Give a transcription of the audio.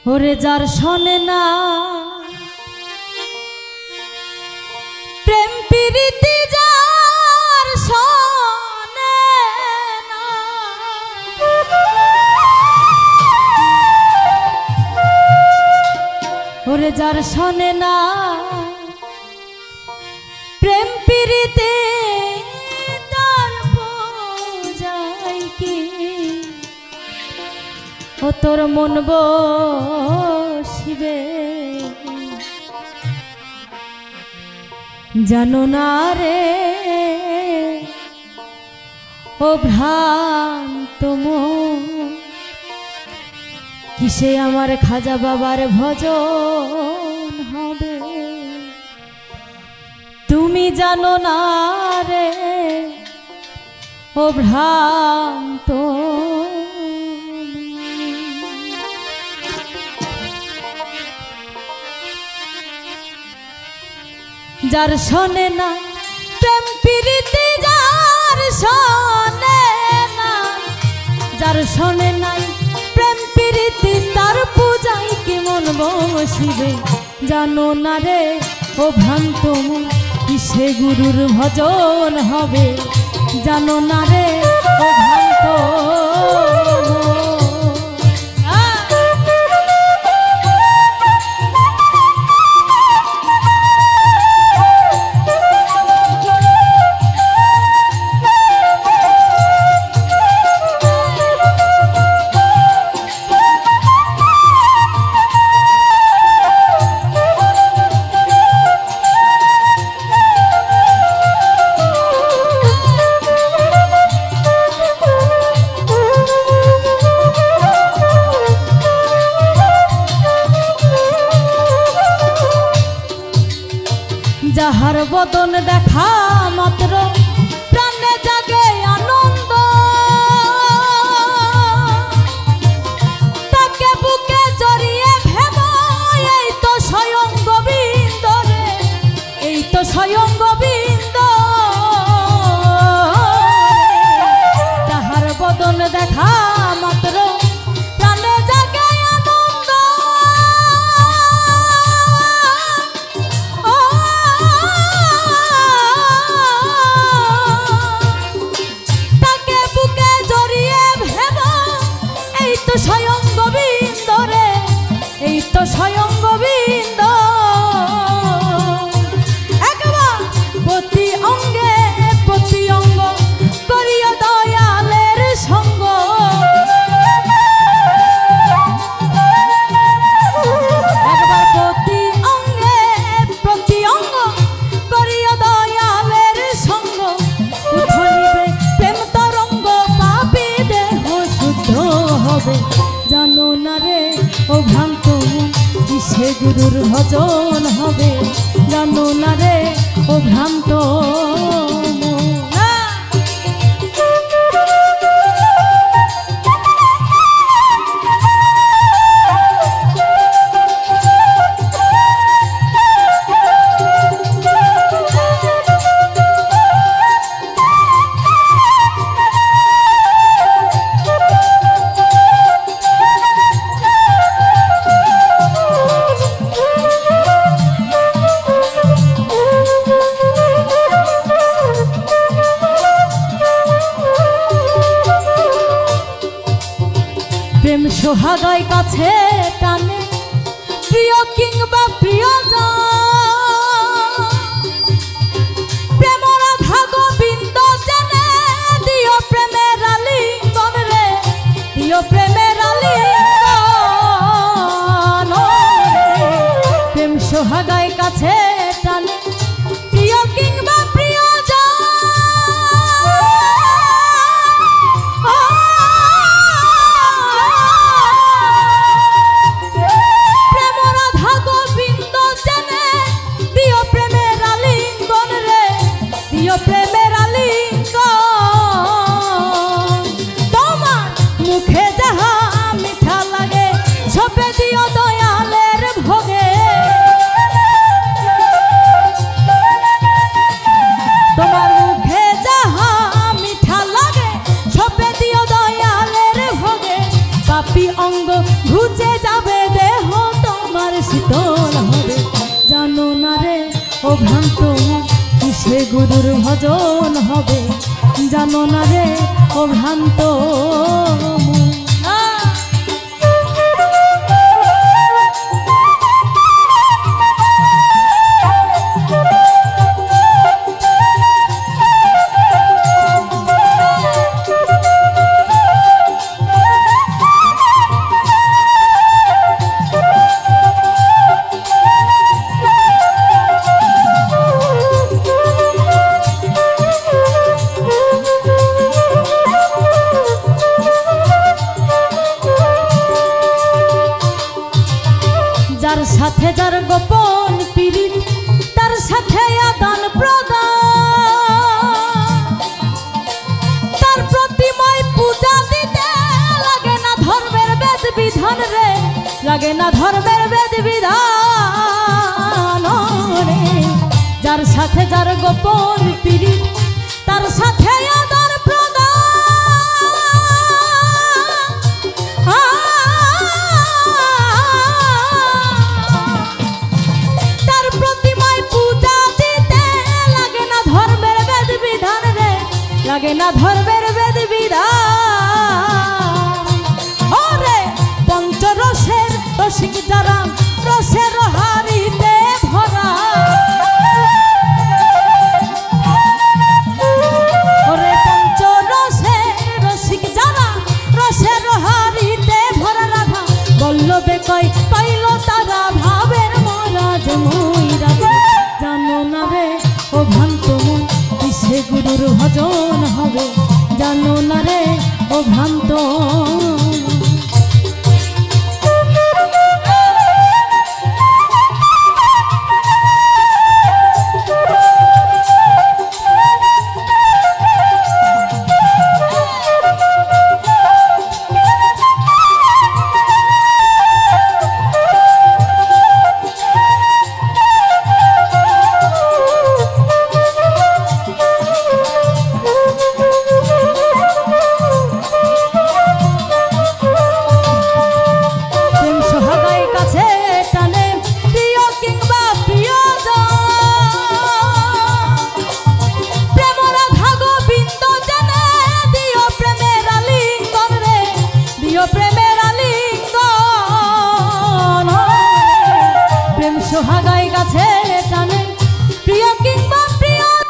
ওরে যার শোনে না প্রেম প্রীতি যার শোনে না, ওরে যার শোনে না প্রেম প্রীতি তার বোঝাই কি ও তোর মন বসিবে জানো না রে ও ভ্রান্ত মন কিসে আমার খাজা বাবার ভজন হবে তুমি জানো না রে ও ভ্রান্ত যার শোনে না প্রেম প্রীতি যার শোনে না, যার শোনে নাই প্রেম প্রীতি তার পূজাই কি মন বসিবে জানো না রে ও ভ্রান্ত মন কিসে গুরুর ভজন হবে জানো না রে ও ভ্রান্ত যাহার বদন দেখা মাত্র প্রাণে জাগে আনন্দ তাকে বুকে জড়িয়ে ভেব এই তো স্বয়ং গোবিন্দ রে, এই তো স্বয়ং গোবিন্দ। যাহার বদন দেখা মাত্র প্রাণে জাগে আনন্দ স্বয়ং গোবিন্দ রে, এই তো স্বয়ং গোবিন্দ। একবার প্রতি অঙ্গে প্রতি অঙ্গ করিয়া দয়ালের সঙ্গ, একবার প্রতি অঙ্গে প্রতি অঙ্গ করিয়া দয়ালের সঙ্গ উঠলিবে প্রেম তরঙ্গ পাপী দেহ শুদ্ধ হবে জানো না রে ও ভ্রান্ত কিসে গুরুর ভজন হবে জানো না রে ও ভ্রান্ত প্রেম সোহাগায় কাছে টানে প্রিয় কিংবা প্রিয়জন, প্রেম রাধা গোবিন্দ জেনে দিও প্রেমের আলিঙ্গন রে, দিও প্রেমের আলিঙ্গন। প্রেম সোহাগায় কাছে টানে প্রিয় কিংবা প্রেমের আলিঙ্গন। তোমার মুখে যাহা মিঠা লাগে সপে দিও দয়ালের ভোগে, তোমার মুখে যাহা মিঠা লাগে সপে দিও দয়ালের ভোগে পাপী অঙ্গ ঘুচে যাবে দেহ গুরুর ভজন হবে, জানো না রে ও ভ্রান্ত মন। যার সাথে যার গোপন পীড়িত, তার সাথে আদান প্রদান, তার প্রতিমায় পূজা দিতে লাগে না ধর্মের বেদ বিধান রে, লাগে না ধর্মের বেদ বিধান রে। যার সাথে যার গোপন পীড়িত, তার সাথে আদান প্রদান, লাগে না ধর্মের বেদ বিধান। ওরে পঞ্চরসের রসিক যারা, রসের হাড়িতে ভরা, ওরে পঞ্চরসের রসিক যারা, রসের হাড়িতে ভরা রাধা বল্লভে কই পাইল তারা ভাবের মহারাজ ময়ূরাজ। জানো না রে ও ভ্রান্ত মন, কিসে গুরুর ভজন হবে, জানো না রে ও ভ্রান্ত।